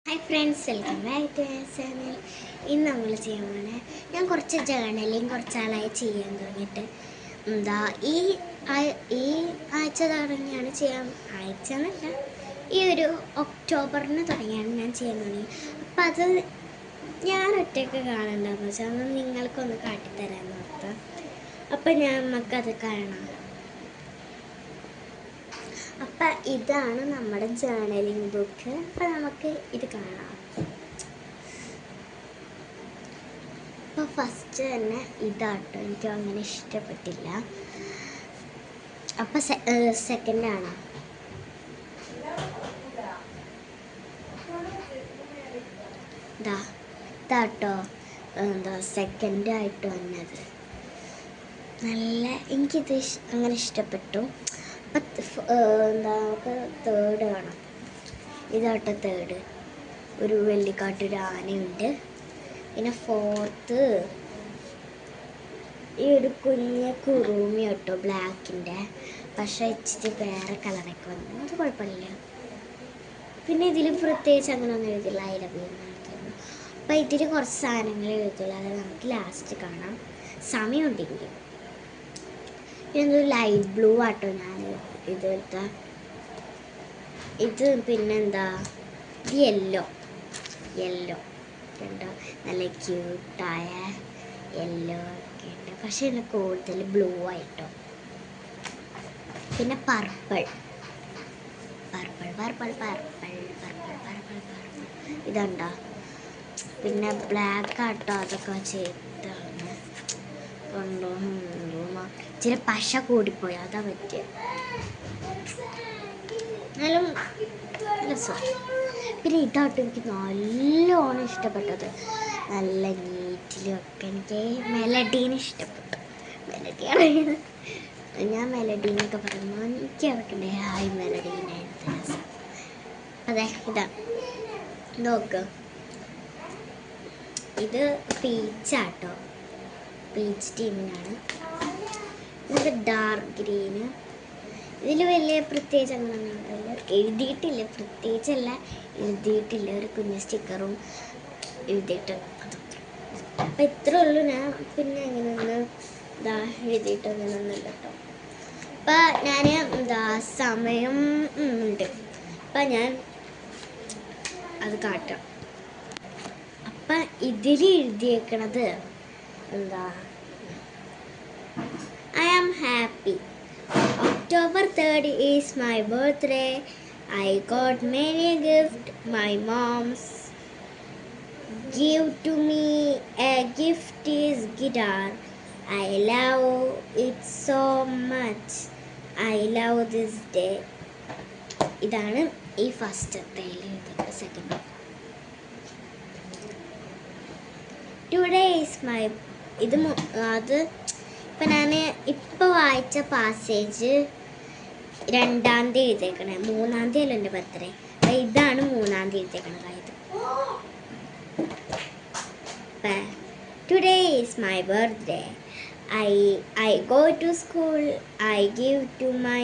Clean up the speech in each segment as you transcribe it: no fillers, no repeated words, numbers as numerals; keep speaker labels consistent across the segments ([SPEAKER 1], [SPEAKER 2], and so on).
[SPEAKER 1] Hi friends, welcome back to my channel. ഇന്ന് നമ്മൾ ചെയ്യാൻ പോണേ, ഞാൻ കുറച്ച് ജേർണലിങ് കുറച്ചാളായി ചെയ്യാൻ തുടങ്ങിയിട്ട്. ഈ ഈ ആഴ്ച തുടങ്ങിയാണ് ചെയ്യാൻ, ആഴ്ച എന്നല്ല, ഈ ഒരു ഒക്ടോബറിന് തുടങ്ങിയാണ് ഞാൻ ചെയ്യാൻ തുടങ്ങി. അപ്പം അത് ഞാൻ ഒറ്റയ്ക്ക് കാണണ്ടെന്ന് വെച്ചാൽ അത് നിങ്ങൾക്കൊന്ന് കാട്ടിത്തരാമെന്ന് ഓർത്ത്. അപ്പം നമുക്കത് കാണാം. അപ്പം ഇതാണ് നമ്മുടെ ജേർണലിംഗ് ബുക്ക്. അപ്പം നമുക്ക് ഇത് കാണാം. അപ്പോൾ ഫസ്റ്റ് തന്നെ ഇതാട്ടോ, എനിക്ക് അങ്ങനെ ഇഷ്ടപ്പെട്ടില്ല. അപ്പം സെക്കൻഡാണ്. ഇതാട്ടോ സെക്കൻഡായിട്ട് വന്നത്. നല്ല എനിക്കിത് അങ്ങനെ ഇഷ്ടപ്പെട്ടു. അപ്പം നമുക്ക് തേർഡ് കാണാം. ഇതാട്ടോ തേർഡ്. ഒരു വെള്ളിക്കാട്ടൊരു ആനയുണ്ട്. പിന്നെ ഫോർത്ത് ഈ ഒരു കുഞ്ഞ് കുറുമി കേട്ടോ, ബ്ലാക്കിൻ്റെ, പക്ഷേ ഇച്ചിരി വേറെ കളറൊക്കെ വന്നു. അത് കുഴപ്പമില്ല. പിന്നെ ഇതിൽ പ്രത്യേകിച്ച് അങ്ങനെ ഒന്നും എഴുതില്ല, ഐ ലവ് യു എന്നാണ് തോന്നുന്നു. അപ്പം ഇതിൽ കുറച്ച് സാധനങ്ങൾ എഴുതുള്ളൂ, അത് നമുക്ക് ലാസ്റ്റ് കാണാം സമയമുണ്ടെങ്കിൽ. ഇതൊരു ലൈറ്റ് ബ്ലൂ ആട്ടോ ഞാൻ ഇതെടുത്ത. ഇത് പിന്നെന്താ, ഇത് യെല്ലോ കണ്ടോ, നല്ല ക്യൂട്ടായ യെല്ലോ ഒക്കെ ഉണ്ട്. പക്ഷെ ഇതിന് കൂടുതൽ ബ്ലൂ ആയിട്ടോ. പിന്നെ പർപ്പിൾ ഇതുണ്ടോ. പിന്നെ ബ്ലാക്ക് ആട്ടോ, അതൊക്കെ ചെയ്താണ് കണ്ടോ. ഇച്ചിരി പശ കൂടിപ്പോയി, അതാ പറ്റിയ. എന്നാലും രസം. പിന്നെ ഇതാട്ടോ എനിക്ക് നല്ലോണം ഇഷ്ടപ്പെട്ടത്, നല്ല നീറ്റിലൊക്കെ. എനിക്ക് മെലഡീനെ ഇഷ്ടപ്പെട്ടു. മെലഡിയാണ് ഞാൻ മെലഡീനൊക്കെ പറയുമ്പോൾ എനിക്ക് അവർക്കുണ്ട് ഹായ് മെലഡീനായിരുന്നു രസം. അതെ, ഇതാ നോക്ക്, ഇത് പീച്ചാട്ടോ, പീച്ച് ടീമിനാണ്. ഇത് ഡാർക്ക് ഗ്രീന്. ഇതിൽ വലിയ പ്രത്യേകിച്ച് അങ്ങനെയൊന്നുമില്ല, എഴുതിയിട്ടില്ല, പ്രത്യേകിച്ചല്ല എഴുതിയിട്ടില്ല. ഒരു കുഞ്ഞ് സ്റ്റിക്കറും എഴുതിയിട്ട് അപ്പം ഇത്രേ ഉള്ളൂ. ഞാൻ പിന്നെ അങ്ങനെയൊന്ന് എഴുതിയിട്ട് അങ്ങനെയൊന്നുമില്ല കേട്ടോ. അപ്പം ഞാൻ സമയം ഉണ്ട്, അപ്പം ഞാൻ അത് കാട്ടാം. അപ്പം ഇതിൽ എഴുതിയേക്കണത് I am happy. October 3rd is my birthday. I got many gifts. My mom's give to me a gift is guitar. I love it so much. I love this day. ഇതാണ് ഈ ഫസ്റ്റത്തെ. സെക്കൻഡ്, ടുഡേ ഈസ് മൈ, അത് ഇപ്പം ഞാൻ ഇപ്പോൾ വായിച്ച passage 2-ാം തീയതി എഴുതിയേക്കണേ. 3-ാം തീയതി അല്ല എൻ്റെ ബർത്ത്ഡേ. അപ്പം ഇതാണ് 3-ാം തീയതി എഴുതിയേക്കണത്. Today is my birthday. I go to school. I give to my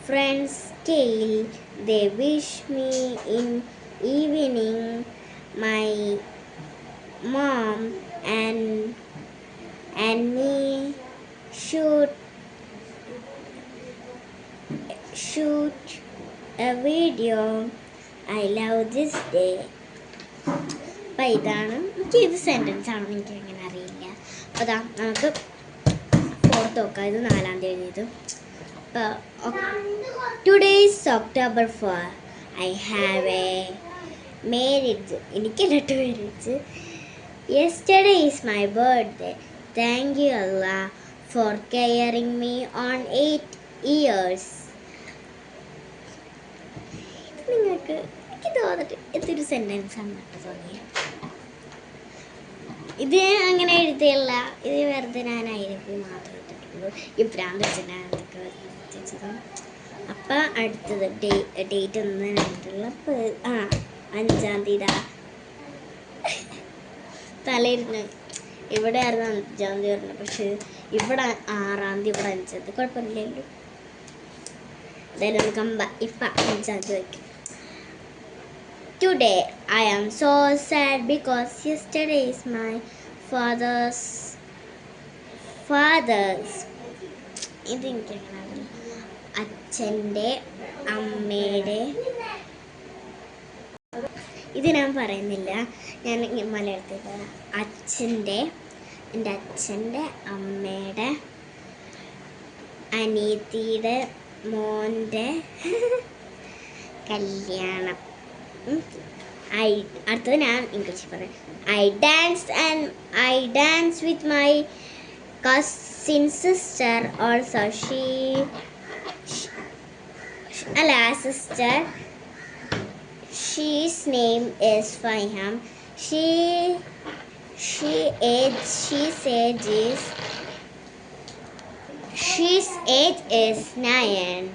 [SPEAKER 1] friends scale. They wish me in evening. My mom and me shoot a video. I love this day. അപ്പം ഇതാണ്. എനിക്ക് ഇത് sentence ആണെന്ന് എനിക്ക് അങ്ങനെ അറിയില്ല. അപ്പോൾ അതാ നമുക്ക് ഫോർത്ത് നോക്കാം. ഇത് 4-ാം തീയതി എഴുതിയത്. അപ്പോൾ today is October 4. I have a marriage. എനിക്കല്ലട്ടോ marriage. Yesterday is my birthday. Thank you Allah for carrying me on 8 years. നിങ്ങൾക്ക് എനിക്ക് തോന്നിട്ട് ഇതൊരു സെൻറ്റൻസ് ആണ് തോന്നിയത്. ഇത് അങ്ങനെ എഴുതിയല്ല, ഇത് വെറുതെ ഞാനായിരിക്കും മാത്രം ഇട്ടിട്ടുള്ളൂ. ഈ ഭ്രാന്ത് വെച്ചിട്ടാണ് ഇതൊക്കെ വെച്ചത്. അപ്പം അടുത്തത് ഡേറ്റ് ഒന്നിനായിട്ടുള്ള 5-ാം തീയതി തലേരുന്ന്. ഇവിടെ ആയിരുന്നു 5-ാം തീയതി വരുന്നത്, പക്ഷേ ഇവിടെ 6-ാം തീയതി, ഇവിടെ 5-ാം തീയതി. കുഴപ്പമില്ലല്ലോ. എന്തായാലും നമുക്ക് ഇപ്പം 5-ാം തീയതി വയ്ക്കും. today I am so sad because yesterday is my father's ഇതെനിക്കങ്ങനെ അറിയില്ല. അച്ഛൻ്റെ അമ്മയുടെ ഇത് ഞാൻ പറയുന്നില്ല, ഞാൻ മലയാളത്തിൽ പറയാം. എൻ്റെ അച്ഛൻ്റെ അമ്മയുടെ അനിയത്തിയുടെ മോൻ്റെ കല്യാണം. അടുത്തത് ഞാൻ ഇംഗ്ലീഷിൽ പറയാം. I danced with my cousin sister also. Sister. She's name is Faham. She's age is 9.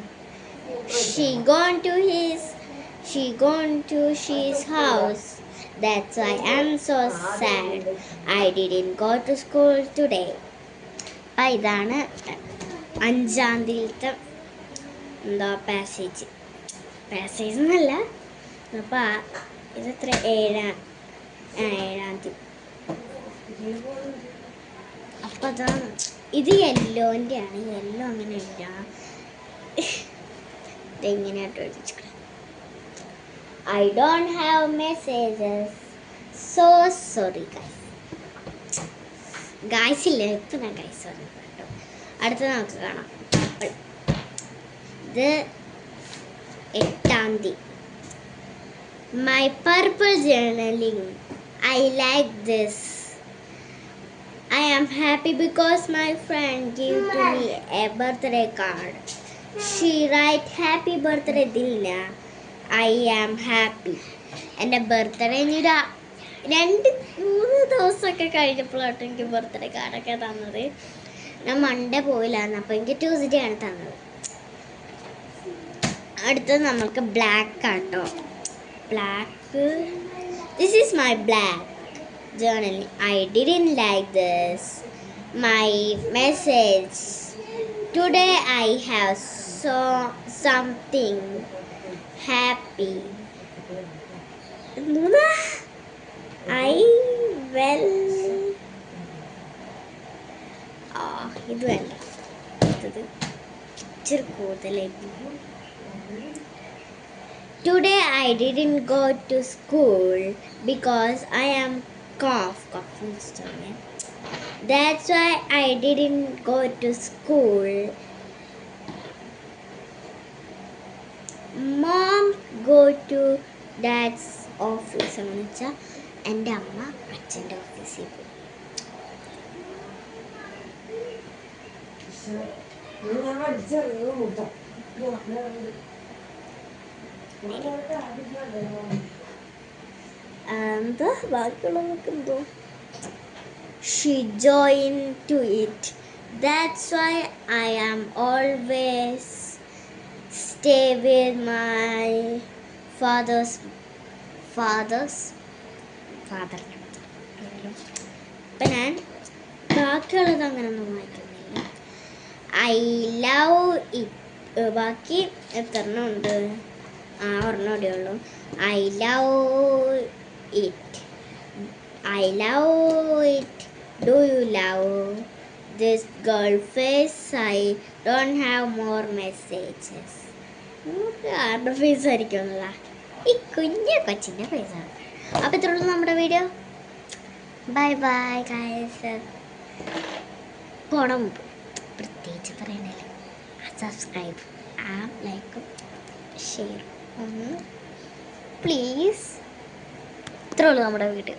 [SPEAKER 1] She gone to his house. That's why I'm so sad. I didn't go to school today. അപ്പം ഇതാണ് 5-ാം തീയതിയിലത്തെ passage എന്നല്ല. അപ്പം ഇതെത്ര 7-ാം തീയതി. അപ്പം അതാ ഇത് യെല്ലോൻ്റെയാണ്. Yellow അങ്ങനെ ഇല്ല, ഇതെങ്ങനെയായിട്ട് എഴുതിച്ചിട്ട്. I don't have messages. So sorry guys ഇല്ല, ഇപ്പം ഞാൻ ഗൈസ് പറഞ്ഞു കേട്ടോ. അടുത്ത നമുക്ക് കാണാം. ഇത് 8-ാം തീയതി. My purple journaling. I like this. I am happy because my friend gave to me a birthday card. She write happy birthday Dilna. I am happy. എൻ്റെ ബർത്ത്ഡേ ഇനി 2-3 ദിവസമൊക്കെ കഴിഞ്ഞപ്പോഴാട്ടോ എനിക്ക് ബർത്ത്ഡേ കാർഡൊക്കെ തന്നത്. ഞാൻ മൺഡേ പോയില്ലായിരുന്നു, അപ്പോൾ എനിക്ക് ട്യൂസ്ഡേ ആണ് തന്നത്. അടുത്തത് നമ്മൾക്ക് ബ്ലാക്ക് ആട്ടോ. Black, this is my black journaling. I didn't like this. My message. Today I have something happy. I will. ഇത് വേണ്ട, ഇത് ഇച്ചിരി കൂടുതലായിരുന്നു. Today I didn't go to school because I am coughing. That's why I didn't go to school. Mom go to dad's office. എന്ന് വെച്ചാൽ എൻ്റെ അമ്മ അച്ഛൻ്റെ ഓഫീസിൽ പോയി. എന്താ ബാക്കിയുള്ളതൊക്കെ എന്തോ. She joined to it. That's why I am always stay with my father. അപ്പം ഞാൻ ബാക്കിയുള്ളത് അങ്ങനെയൊന്നും വായിക്കുന്നില്ല. I love it. ബാക്കി എത്രണ്ണം ഉണ്ട്? ഒരെണ്ണോടെ ഉള്ളൂ. I love it. Do you love this girl face? I don't have more messages. ആരുടെ ഫേസ് ആയിരിക്കുമല്ല, ഈ കൊച്ചിൻ്റെ ഫേസാണ്. അപ്പോൾ ഇത്രയുള്ളൂ നമ്മുടെ വീഡിയോ. Bye guys. പോണം പ്രത്യേകിച്ച് പറയണില്ല, സബ്സ്ക്രൈബ് ലൈക്കും ഷെയർ പ്ലീസ്. ഇത്രയുള്ളൂ നമ്മുടെ വീഡിയോ.